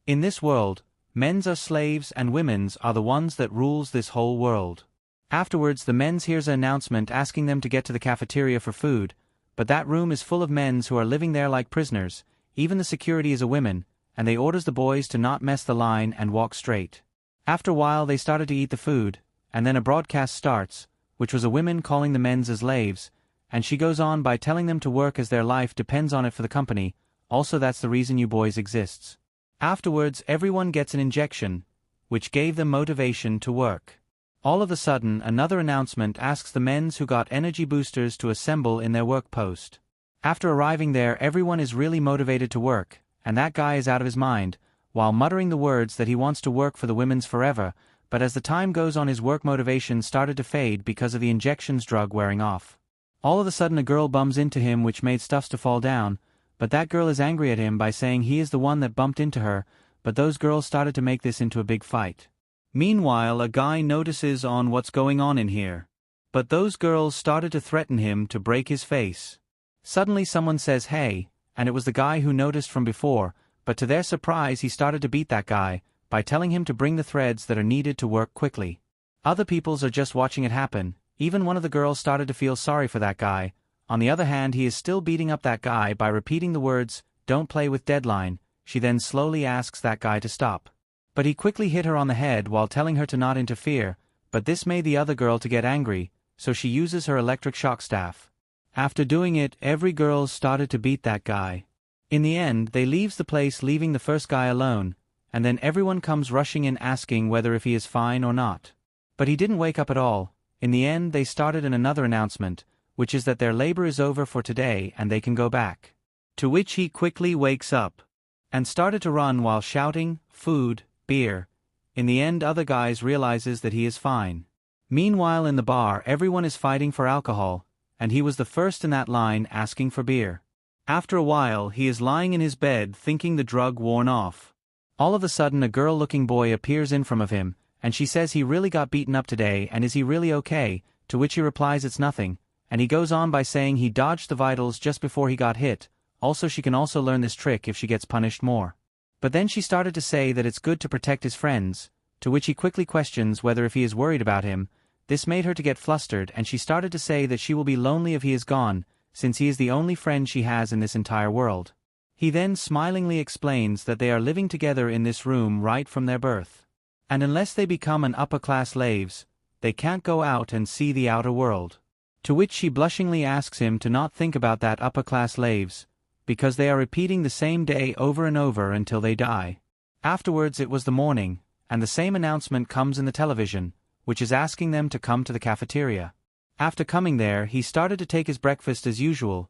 In this world, men's are slaves and women's are the ones that rules this whole world. Afterwards the men's hears an announcement asking them to get to the cafeteria for food, but that room is full of men's who are living there like prisoners, even the security is a woman, and they orders the boys to not mess the line and walk straight. After a while they started to eat the food, and then a broadcast starts, which was a woman calling the men's as slaves, and she goes on by telling them to work as their life depends on it for the company, also that's the reason you boys exists. Afterwards everyone gets an injection, which gave them motivation to work. All of a sudden another announcement asks the men's who got energy boosters to assemble in their work post. After arriving there everyone is really motivated to work, and that guy is out of his mind, while muttering the words that he wants to work for the women's forever, but as the time goes on his work motivation started to fade because of the injections drug wearing off. All of a sudden a girl bumps into him which made stuffs to fall down, but that girl is angry at him by saying he is the one that bumped into her, but those girls started to make this into a big fight. Meanwhile a guy notices on what's going on in here. But those girls started to threaten him to break his face. Suddenly someone says hey, and it was the guy who noticed from before, but to their surprise he started to beat that guy, by telling him to bring the threads that are needed to work quickly. Other peoples are just watching it happen. Even one of the girls started to feel sorry for that guy. On the other hand he is still beating up that guy by repeating the words, "Don't play with deadline." She then slowly asks that guy to stop. But he quickly hit her on the head while telling her to not interfere, but this made the other girl to get angry, so she uses her electric shock staff. After doing it every girl started to beat that guy. In the end they leaves the place leaving the first guy alone, and then everyone comes rushing in asking whether if he is fine or not. But he didn't wake up at all. In the end they started another announcement, which is that their labor is over for today and they can go back. To which he quickly wakes up, and started to run while shouting, "Food, beer." In the end other guys realizes that he is fine. Meanwhile in the bar everyone is fighting for alcohol, and he was the first in that line asking for beer. After a while he is lying in his bed thinking the drug worn off. All of a sudden a girl-looking boy appears in front of him, and she says he really got beaten up today and is he really okay, to which he replies it's nothing, and he goes on by saying he dodged the vitals just before he got hit, also she can also learn this trick if she gets punished more. But then she started to say that it's good to protect his friends, to which he quickly questions whether if he is worried about him. This made her to get flustered and she started to say that she will be lonely if he is gone, since he is the only friend she has in this entire world. He then smilingly explains that they are living together in this room right from their birth. And unless they become an upper-class slaves, they can't go out and see the outer world. To which she blushingly asks him to not think about that upper-class slaves, because they are repeating the same day over and over until they die. Afterwards it was the morning, and the same announcement comes in the television, which is asking them to come to the cafeteria. After coming there he started to take his breakfast as usual.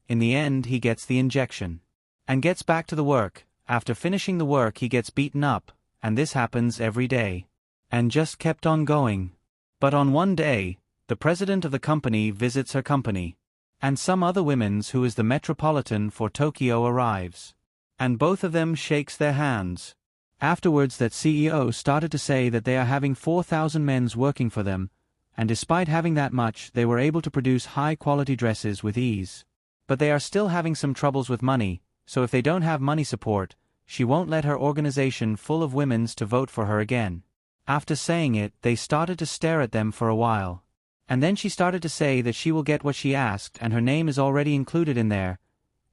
In the end he gets the injection. And gets back to the work. After finishing the work he gets beaten up, and this happens every day. And just kept on going. But on one day, the president of the company visits her company. And some other women's who is the metropolitan for Tokyo arrives. And both of them shakes their hands. Afterwards that CEO started to say that they are having 4,000 men's working for them, and despite having that much they were able to produce high-quality dresses with ease. But they are still having some troubles with money, so if they don't have money support, she won't let her organization full of women's to vote for her again. After saying it, they started to stare at them for a while. And then she started to say that she will get what she asked and her name is already included in there.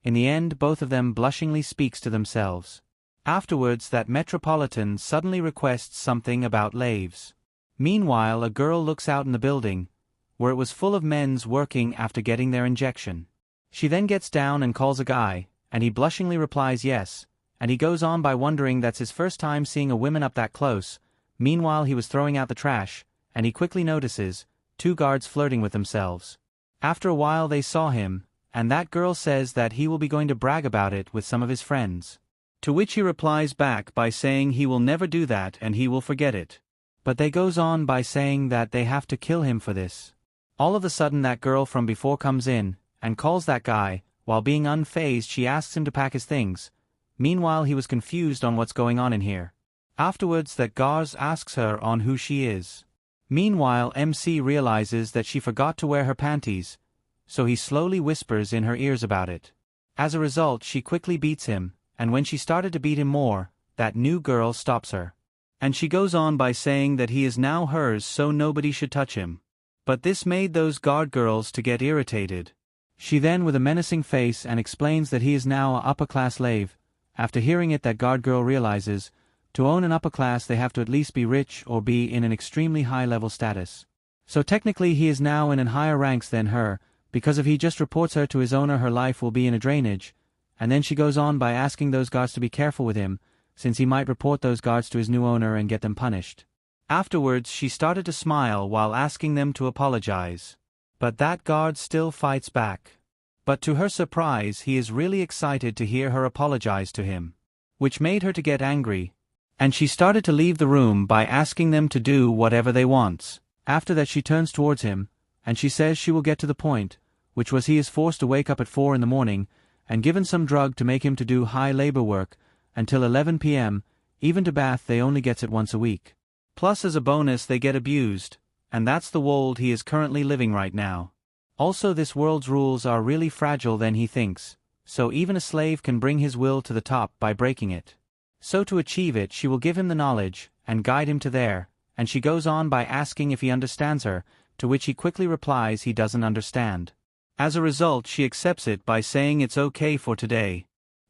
In the end both of them blushingly speaks to themselves. Afterwards that metropolitan suddenly requests something about laves. Meanwhile a girl looks out in the building, where it was full of men's working after getting their injection. She then gets down and calls a guy, and he blushingly replies yes, and he goes on by wondering that's his first time seeing a woman up that close. Meanwhile he was throwing out the trash, and he quickly notices 2 guards flirting with themselves. After a while they saw him, and that girl says that he will be going to brag about it with some of his friends. To which he replies back by saying he will never do that and he will forget it. But they goes on by saying that they have to kill him for this. All of a sudden that girl from before comes in, and calls that guy. While being unfazed she asks him to pack his things. Meanwhile he was confused on what's going on in here. Afterwards that Gars asks her on who she is. Meanwhile MC realizes that she forgot to wear her panties, so he slowly whispers in her ears about it. As a result she quickly beats him, and when she started to beat him more, that new girl stops her. And she goes on by saying that he is now hers so nobody should touch him. But this made those guard girls to get irritated. She then with a menacing face and explains that he is now a upper-class slave. After hearing it, that guard girl realizes, to own an upper class they have to at least be rich or be in an extremely high-level status. So technically he is now in higher ranks than her, because if he just reports her to his owner her life will be in a drainage. And then she goes on by asking those guards to be careful with him, since he might report those guards to his new owner and get them punished. Afterwards she started to smile while asking them to apologize. But that guard still fights back. But to her surprise he is really excited to hear her apologize to him. Which made her to get angry. And she started to leave the room by asking them to do whatever they want. After that she turns towards him, and she says she will get to the point, which was he is forced to wake up at 4 in the morning, and given some drug to make him to do high labor work, until 11 p.m., even to bath they only gets it once a week. Plus as a bonus they get abused, and that's the world he is currently living right now. Also this world's rules are really fragile than he thinks, so even a slave can bring his will to the top by breaking it. So to achieve it she will give him the knowledge, and guide him to there, and she goes on by asking if he understands her, to which he quickly replies he doesn't understand. As a result she accepts it by saying it's okay for today.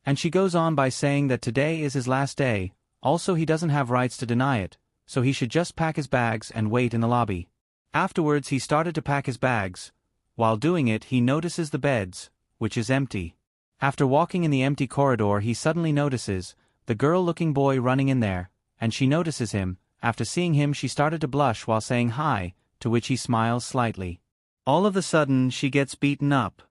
And she goes on by saying that today is his last day, also he doesn't have rights to deny it, so he should just pack his bags and wait in the lobby. Afterwards he started to pack his bags. While doing it he notices the beds, which is empty. After walking in the empty corridor he suddenly notices the girl-looking boy running in there, and she notices him. After seeing him she started to blush while saying hi, to which he smiles slightly. All of a sudden she gets beaten up,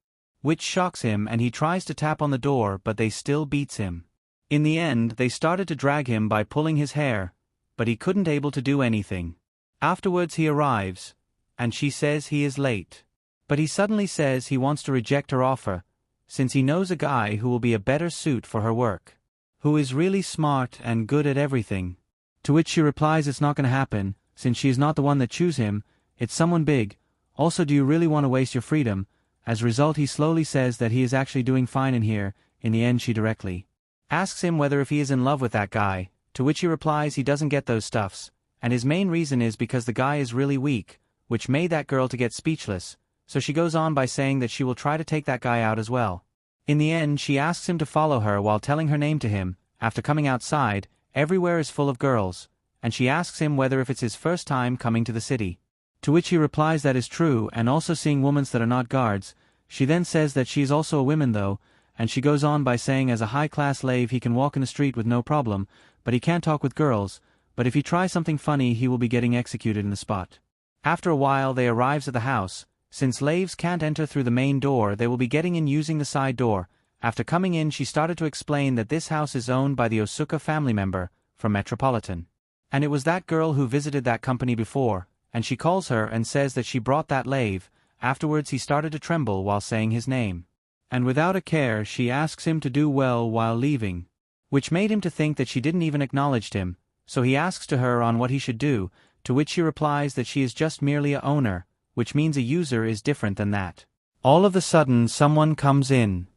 which shocks him and he tries to tap on the door but they still beats him. In the end they started to drag him by pulling his hair, but he couldn't able to do anything. Afterwards he arrives, and she says he is late. But he suddenly says he wants to reject her offer, since he knows a guy who will be a better suit for her work, who is really smart and good at everything. To which she replies it's not gonna happen, since she is not the one that choose him, it's someone big. Also, do you really want to waste your freedom? As a result he slowly says that he is actually doing fine in here. In the end she directly asks him whether if he is in love with that guy, to which he replies he doesn't get those stuffs, and his main reason is because the guy is really weak, which made that girl to get speechless, so she goes on by saying that she will try to take that guy out as well. In the end she asks him to follow her while telling her name to him. After coming outside, everywhere is full of girls, and she asks him whether if it's his first time coming to the city. To which he replies that is true, and also seeing women that are not guards. She then says that she is also a woman though, and she goes on by saying as a high-class slave he can walk in the street with no problem, but he can't talk with girls, but if he tries something funny he will be getting executed in the spot. After a while they arrives at the house. Since slaves can't enter through the main door they will be getting in using the side door. After coming in she started to explain that this house is owned by the Osuka family member from Metropolitan. And it was that girl who visited that company before, and she calls her and says that she brought that slave. Afterwards he started to tremble while saying his name. And without a care she asks him to do well while leaving, which made him to think that she didn't even acknowledge him, so he asks to her on what he should do, to which she replies that she is just merely a owner, which means a user is different than that. All of a sudden someone comes in.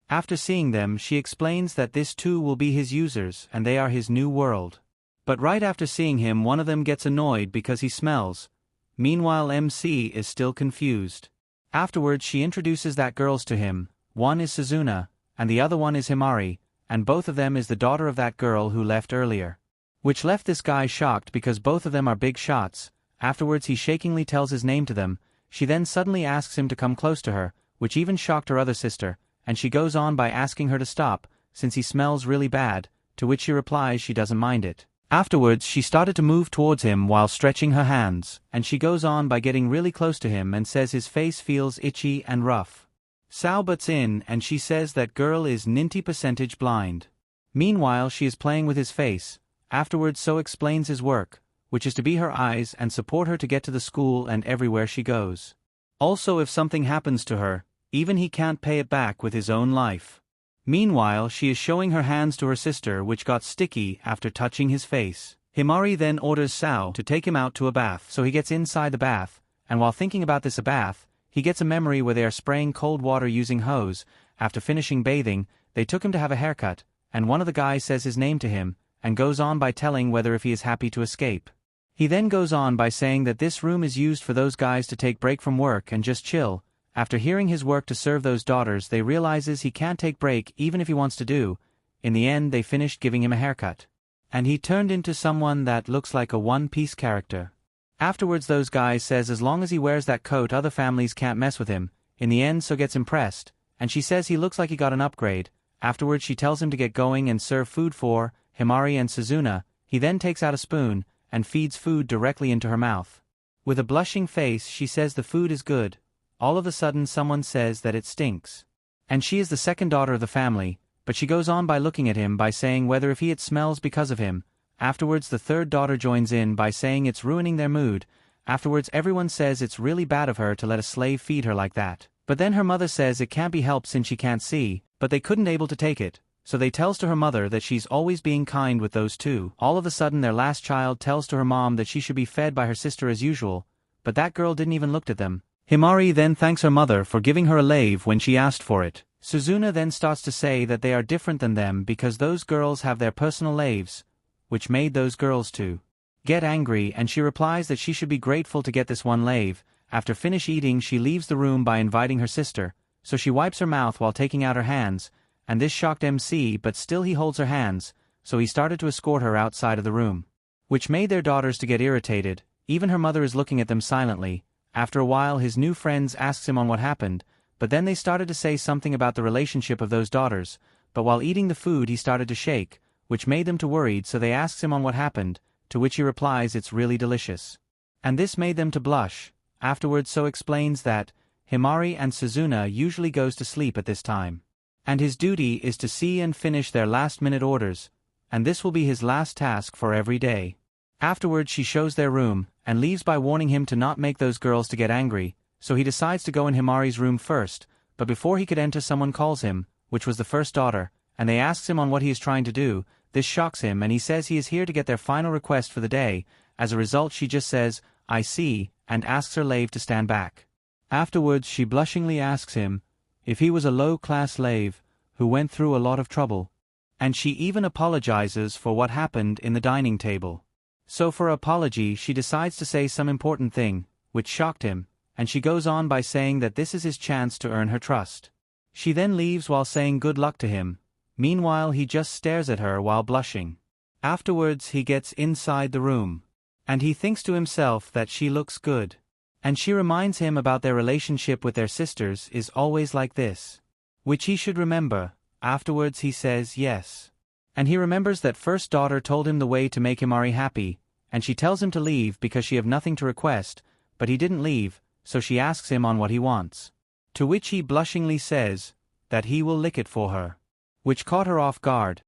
After seeing them she explains that this too will be his users and they are his new world. But right after seeing him one of them gets annoyed because he smells. Meanwhile MC is still confused. Afterwards she introduces that girls to him. One is Suzuna, and the other one is Himari, and both of them is the daughter of that girl who left earlier. Which left this guy shocked because both of them are big shots. Afterwards he shakingly tells his name to them. She then suddenly asks him to come close to her, which even shocked her other sister, and she goes on by asking her to stop, since he smells really bad, to which she replies she doesn't mind it. Afterwards she started to move towards him while stretching her hands, and she goes on by getting really close to him and says his face feels itchy and rough. Sao butts in and she says that girl is 90% blind. Meanwhile she is playing with his face. Afterwards So explains his work, which is to be her eyes and support her to get to the school and everywhere she goes. Also if something happens to her, even he can't pay it back with his own life. Meanwhile she is showing her hands to her sister which got sticky after touching his face. Himari then orders Sao to take him out to a bath, so he gets inside the bath, and while thinking about this bath, he gets a memory where they are spraying cold water using hose. After finishing bathing, they took him to have a haircut, and one of the guys says his name to him, and goes on by telling whether if he is happy to escape. He then goes on by saying that this room is used for those guys to take break from work and just chill. After hearing his work to serve those daughters, they realizes he can't take break even if he wants to do. In the end, they finished giving him a haircut. And he turned into someone that looks like a One Piece character. Afterwards those guys says as long as he wears that coat other families can't mess with him. In the end So gets impressed, and she says he looks like he got an upgrade. Afterwards she tells him to get going and serve food for Himari and Suzuna. He then takes out a spoon and feeds food directly into her mouth. With a blushing face she says the food is good. All of a sudden someone says that it stinks. And she is the second daughter of the family, but she goes on by looking at him by saying whether if it smells because of him. Afterwards the third daughter joins in by saying it's ruining their mood. Afterwards everyone says it's really bad of her to let a slave feed her like that. But then her mother says it can't be helped since she can't see, but they couldn't able to take it. So they tells to her mother that she's always being kind with those two. All of a sudden their last child tells to her mom that she should be fed by her sister as usual, but that girl didn't even look at them. Himari then thanks her mother for giving her a lave when she asked for it. Suzuna then starts to say that they are different than them because those girls have their personal laves, which made those girls to get angry, and she replies that she should be grateful to get this one lave. After finish eating she leaves the room by inviting her sister, so she wipes her mouth while taking out her hands, and this shocked MC, but still he holds her hands, so he started to escort her outside of the room. Which made their daughters to get irritated, even her mother is looking at them silently. After a while his new friends asks him on what happened, but then they started to say something about the relationship of those daughters, but while eating the food he started to shake, which made them to worried, so they asks him on what happened, to which he replies it's really delicious. And this made them to blush. Afterwards So explains that Himari and Suzuna usually goes to sleep at this time, and his duty is to see and finish their last-minute orders, and this will be his last task for every day. Afterwards she shows their room, and leaves by warning him to not make those girls to get angry, so he decides to go in Himari's room first, but before he could enter someone calls him, which was the first daughter, and they asks him on what he is trying to do. This shocks him and he says he is here to get their final request for the day. As a result she just says, "I see," and asks her slave to stand back. Afterwards she blushingly asks him if he was a low-class slave who went through a lot of trouble, and she even apologizes for what happened in the dining table. So for apology she decides to say some important thing, which shocked him, and she goes on by saying that this is his chance to earn her trust. She then leaves while saying good luck to him. Meanwhile he just stares at her while blushing. Afterwards he gets inside the room, and he thinks to himself that she looks good, and she reminds him about their relationship with their sisters is always like this, which he should remember. Afterwards he says yes, and he remembers that first daughter told him the way to make Himari happy, and she tells him to leave because she have nothing to request, but he didn't leave, so she asks him on what he wants, to which he blushingly says that he will lick it for her, which caught her off guard.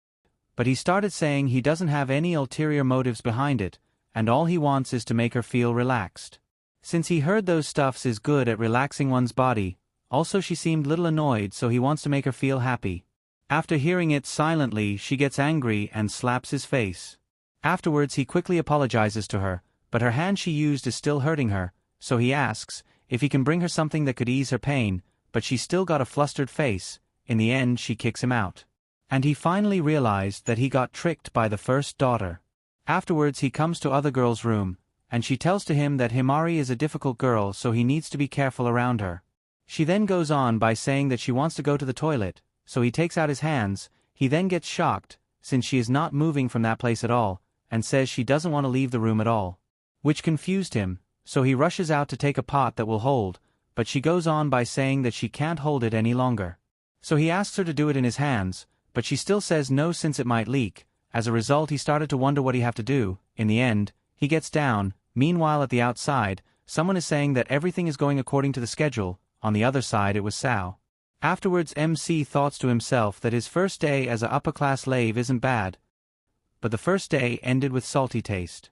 But he started saying he doesn't have any ulterior motives behind it, and all he wants is to make her feel relaxed. Since he heard those stuffs is good at relaxing one's body, also she seemed little annoyed, so he wants to make her feel happy. After hearing it silently she gets angry and slaps his face. Afterwards he quickly apologizes to her, but her hand she used is still hurting her, so he asks if he can bring her something that could ease her pain, but she still got a flustered face. In the end she kicks him out, and he finally realized that he got tricked by the first daughter. Afterwards he comes to other girl's room, and she tells to him that Himari is a difficult girl, so he needs to be careful around her. She then goes on by saying that she wants to go to the toilet, so he takes out his hands. He then gets shocked, since she is not moving from that place at all, and says she doesn't want to leave the room at all, which confused him, so he rushes out to take a pot that will hold, but she goes on by saying that she can't hold it any longer. So he asks her to do it in his hands, but she still says no since it might leak. As a result he started to wonder what he have to do. In the end, he gets down. Meanwhile at the outside, someone is saying that everything is going according to the schedule. On the other side it was Sao. Afterwards MC thoughts to himself that his first day as a upper-class slave isn't bad, but the first day ended with salty taste.